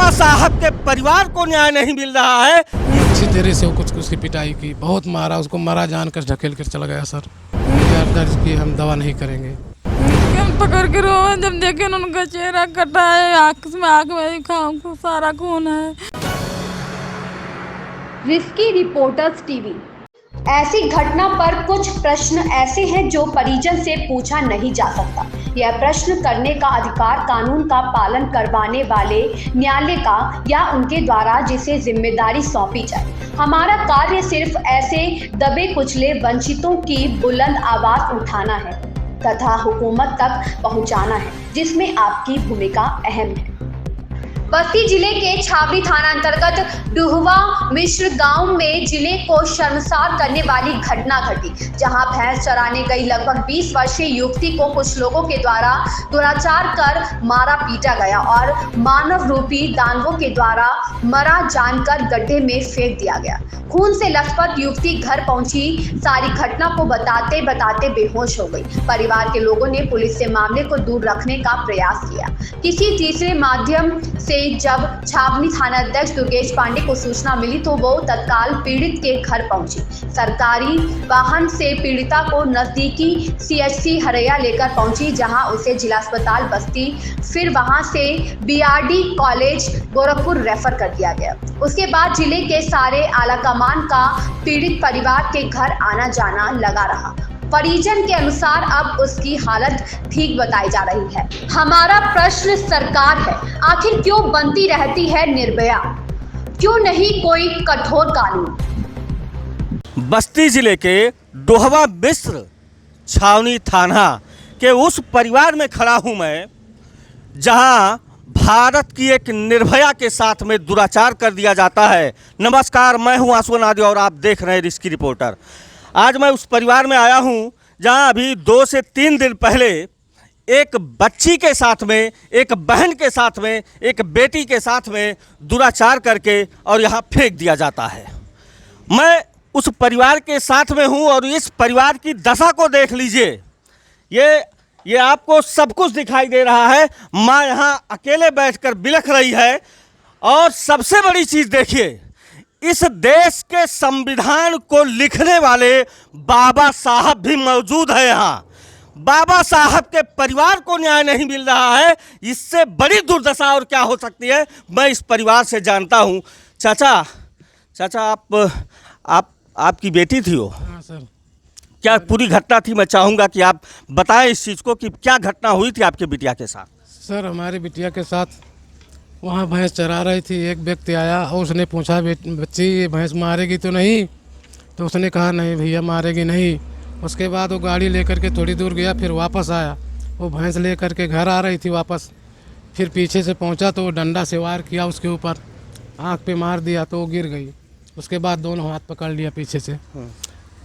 बाबा साहब के परिवार को न्याय नहीं मिल रहा है। अच्छी तरह से कुछ उसकी पिटाई की, बहुत मारा, उसको मरा जानकर ढकेल कर चला गया सर। दर्ज की हम दवा नहीं करेंगे। हम पकड़ के रोए जब देखे उनका चेहरा कटा है, आँख में सारा खून है। Risky reporters TV. ऐसी घटना पर कुछ प्रश्न ऐसे हैं जो परिजन से पूछा नहीं जा सकता। यह प्रश्न करने का अधिकार कानून का पालन करवाने वाले न्यायालय का या उनके द्वारा जिसे जिम्मेदारी सौंपी जाए। हमारा कार्य सिर्फ ऐसे दबे कुचले वंचितों की बुलंद आवाज उठाना है तथा हुकूमत तक पहुंचाना है, जिसमें आपकी भूमिका अहम है। बस्ती जिले के छावनी थाना अंतर्गत डुहवा मिश्र गांव में जिले को शर्मसार करने वाली घटना घटी, जहां भैंस चराने गई लगभग 20 वर्षीय युवती को कुछ लोगों के द्वारा दुराचार कर मारा पीटा गया और मानव रूपी दानवों के द्वारा मरा जानकर गड्ढे में फेंक दिया गया। खून से लथपथ युवती घर पहुंची, सारी घटना को बताते बताते बेहोश हो गई। परिवार के लोगों ने पुलिस से मामले को दूर रखने का प्रयास किया। किसी तीसरे माध्यम से जब छावनी थाना अध्यक्ष दुर्गेश पांडे को सूचना मिली तो वो तत्काल पीड़ित के घर पहुंची। सरकारी वाहन से पीड़िता को नजदीकी CHC हरैया लेकर पहुंची, जहां उसे जिला अस्पताल बस्ती फिर वहां से BRD कॉलेज गोरखपुर रेफर कर दिया गया। उसके बाद जिले के सारे आला कमान का पीड़ित परिवार के घर आना जाना लगा रहा। परिजन के अनुसार अब उसकी हालत ठीक बताई जा रही है। हमारा प्रश्न सरकार है, आखिर क्यों बनती रहती है निर्भया? क्यों नहीं कोई कठोर कानून? बस्ती जिले के डुहवा मिश्र छावनी थाना के उस परिवार में खड़ा हूं मैं, जहां भारत की एक निर्भया के साथ में दुराचार कर दिया जाता है। नमस्कार, मैं हूं आसुन आदि और आप देख रहे हैं रिस्की रिपोर्टर। आज मैं उस परिवार में आया हूं जहां अभी 2 से 3 दिन पहले एक बच्ची के साथ में, एक बहन के साथ में, एक बेटी के साथ में दुराचार करके और यहाँ फेंक दिया जाता है। मैं उस परिवार के साथ में हूँ और इस परिवार की दशा को देख लीजिए। ये आपको सब कुछ दिखाई दे रहा है। माँ यहाँ अकेले बैठकर बिलख रही है और सबसे बड़ी चीज़ देखिए, इस देश के संविधान को लिखने वाले बाबा साहब भी मौजूद है यहाँ। बाबा साहब के परिवार को न्याय नहीं मिल रहा है, इससे बड़ी दुर्दशा और क्या हो सकती है, मैं इस परिवार से जानता हूँ। चाचा आपकी बेटी थी वो? हाँ सर। क्या पूरी घटना थी? मैं चाहूँगा कि आप बताएं इस चीज़ को कि क्या घटना हुई थी आपके बिटिया के साथ। सर, हमारी बिटिया के साथ वहाँ भैंस चरा रही थी। एक व्यक्ति आया और उसने पूछा, बच्ची ये भैंस मारेगी तो नहीं? तो उसने कहा नहीं भैया मारेगी नहीं। उसके बाद वो गाड़ी लेकर के थोड़ी दूर गया, फिर वापस आया। वो भैंस लेकर के घर आ रही थी वापस, फिर पीछे से पहुंचा तो वो डंडा से वार किया उसके ऊपर, आँख पे मार दिया तो वो गिर गई। उसके बाद दोनों हाथ पकड़ लिया पीछे से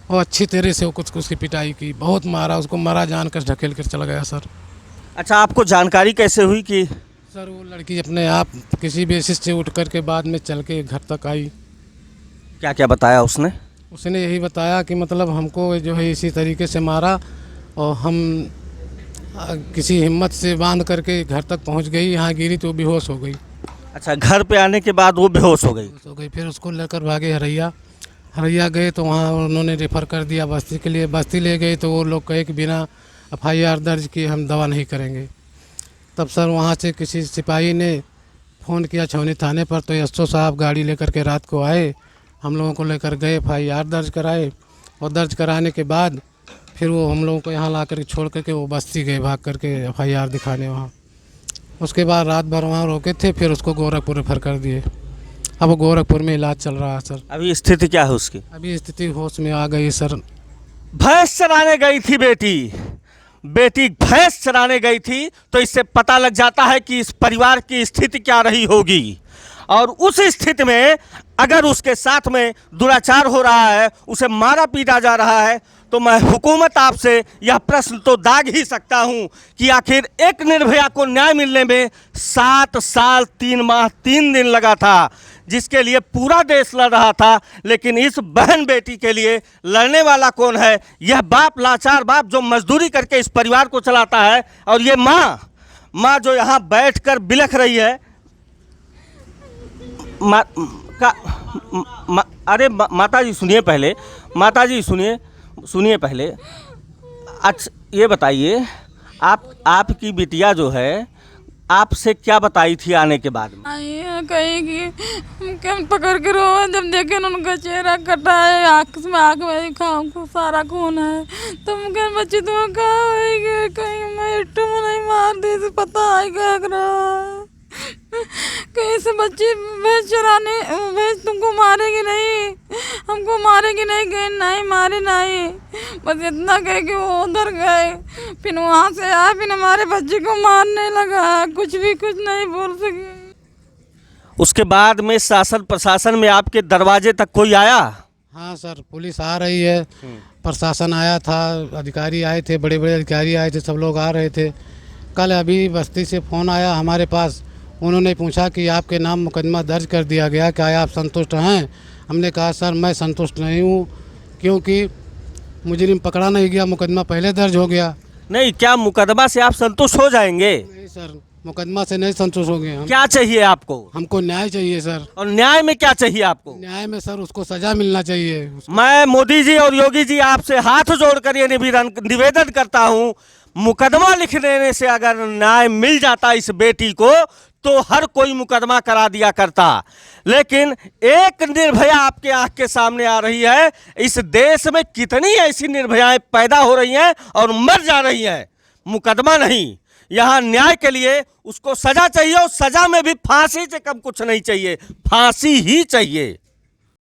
और अच्छी तरह से वो कुछ उसकी पिटाई की, बहुत मारा, उसको मरा जानकर ढकेल कर चला गया सर। अच्छा, आपको जानकारी कैसे हुई कि? सर, वो लड़की अपने आप किसी बेसिस से उठ कर के बाद में चल के घर तक आई। क्या क्या बताया उसने? उसने यही बताया कि मतलब हमको जो है इसी तरीके से मारा और हम किसी हिम्मत से बांध करके घर तक पहुंच गई, यहाँ गिरी तो बेहोश हो गई। अच्छा, घर पे आने के बाद वो बेहोश हो गई? फिर उसको लेकर भागे हरैया गए तो वहाँ उन्होंने रेफ़र कर दिया बस्ती के लिए। बस्ती ले गए तो वो लोग कहे कि बिना FIR दर्ज किए हम दवा नहीं करेंगे। तब सर वहाँ से किसी सिपाही ने फ़ोन किया छावनी थाने पर, तो SO साहब गाड़ी लेकर के रात को आए, हम लोगों को लेकर गए, FIR दर्ज कराए और दर्ज कराने के बाद फिर वो हम लोगों को यहाँ ला कर छोड़ करके वो बस्ती गए भाग करके FIR दिखाने वहाँ। उसके बाद रात भर वहाँ रोके थे, फिर उसको गोरखपुर रेफर कर दिए। अब वो गोरखपुर में इलाज चल रहा है सर। अभी स्थिति क्या है उसकी? अभी स्थिति होश में आ गई सर। भैंस चराने गई थी बेटी भैंस चराने गई थी, तो इससे पता लग जाता है कि इस परिवार की स्थिति क्या रही होगी। और उस स्थिति में अगर उसके साथ में दुराचार हो रहा है, उसे मारा पीटा जा रहा है, तो मैं हुकूमत आपसे यह प्रश्न तो दाग ही सकता हूं कि आखिर एक निर्भया को न्याय मिलने में 7 साल 3 माह 3 दिन लगा था, जिसके लिए पूरा देश लड़ रहा था। लेकिन इस बहन बेटी के लिए लड़ने वाला कौन है? यह बाप, लाचार बाप जो मजदूरी करके इस परिवार को चलाता है, और ये माँ जो यहाँ बैठकर बिलख रही है। मा, का, अरे माता जी सुनिए पहले, माता जी सुनिए पहले। अच्छा ये बताइए, आपकी बिटिया जो है आपसे क्या बताई थी आने के बाद में? आई है कहीं कि हम पकड़ के रोए जब देखे उनका चेहरा कटा है, आँख में खाऊं सारा खून है। तो मुझे बच्ची तुम कहा होगी कहीं मैं इट्टू में नहीं मार दी तो पता आएगा कहीं से बच्ची भैंस चराने, भैंस तुमको मारेगी नहीं, हमको मारेगी नहीं, कहीं नहीं मारे नहीं। बस इतना कह के वो उधर गए, फिर वहाँ से आए, फिर हमारे बच्चे को मारने लगा, कुछ नहीं बोल सके। उसके बाद में शासन प्रशासन में आपके दरवाजे तक कोई आया? हाँ सर, पुलिस आ रही है, प्रशासन आया था, अधिकारी आए थे, बड़े बड़े अधिकारी आए थे, सब लोग आ रहे थे। कल अभी बस्ती से फ़ोन आया हमारे पास, उन्होंने पूछा कि आपके नाम मुकदमा दर्ज कर दिया गया, क्या आप संतुष्ट हैं? हमने कहा सर मैं संतुष्ट नहीं हूँ, क्योंकि मुजरिम पकड़ा नहीं गया, मुकदमा पहले दर्ज हो गया। नहीं, क्या मुकदमा से आप संतुष्ट हो जाएंगे? नहीं सर, मुकदमा से नहीं संतुष्ट हो गए हम। क्या चाहिए आपको? हमको न्याय चाहिए सर। और न्याय में क्या चाहिए आपको? न्याय में सर उसको सज़ा मिलना चाहिए। मैं मोदी जी और योगी जी आपसे हाथ जोड़कर ये निवेदन करता हूँ, मुकदमा लिख देने से अगर न्याय मिल जाता इस बेटी को तो हर कोई मुकदमा करा दिया करता। लेकिन एक निर्भया आपके आंख के सामने आ रही है। इस देश में कितनी ऐसी निर्भयाएं पैदा हो रही हैं और मर जा रही हैं, मुकदमा नहीं। यहाँ न्याय के लिए उसको सजा चाहिए, और सजा में भी फांसी से कम कुछ नहीं चाहिए, फांसी ही चाहिए।